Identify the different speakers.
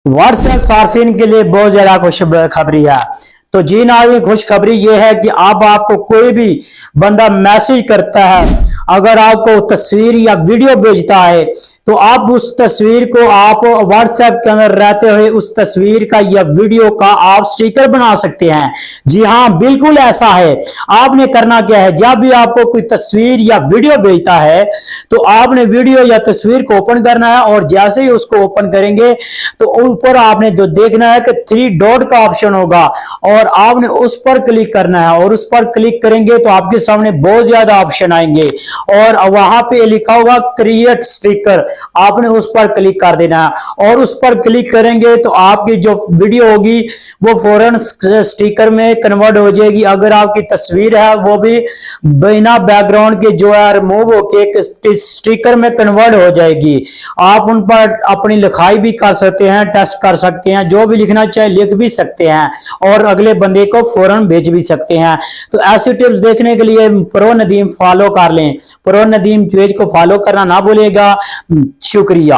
Speaker 1: WhatsApp सार्फिन के लिए बहुत ज्यादा खुशखबरी है। तो जी नाज़रीन, खुशखबरी ये है कि अब आपको कोई भी बंदा मैसेज करता है, अगर आपको तस्वीर या वीडियो भेजता है तो आप उस तस्वीर को आप व्हाट्सएप के अंदर रहते हुए उस तस्वीर का या वीडियो का आप स्टिकर बना सकते हैं। जी हाँ, बिल्कुल ऐसा है। आपने करना क्या है, जब भी आपको कोई तस्वीर या वीडियो भेजता है तो आपने वीडियो या तस्वीर को ओपन करना है, और जैसे ही उसको ओपन करेंगे तो ऊपर आपने जो देखना है कि 3 डॉट का ऑप्शन होगा, और आपने उस पर क्लिक करना है, और उस पर क्लिक करेंगे तो आपके सामने बहुत ज्यादा ऑप्शन आएंगे, और वहां पे लिखा होगा क्रिएट स्टिकर। आपने उस पर क्लिक कर देना है, और उस पर क्लिक करेंगे तो आपकी जो वीडियो होगी वो फौरन स्टिकर में कन्वर्ट हो जाएगी। अगर आपकी तस्वीर है वो भी बिना बैकग्राउंड के जो है रिमूव होके स्टिकर में कन्वर्ट हो जाएगी। आप उन पर अपनी लिखाई भी कर सकते हैं, टेस्ट कर सकते हैं, जो भी लिखना चाहे लिख भी सकते हैं, और अगले बंदे को फौरन भेज भी सकते हैं। तो ऐसी टिप्स देखने के लिए प्रो नदीम फॉलो कर लें। प्रो नदीम पेज को फॉलो करना ना भूलिएगा। शुक्रिया।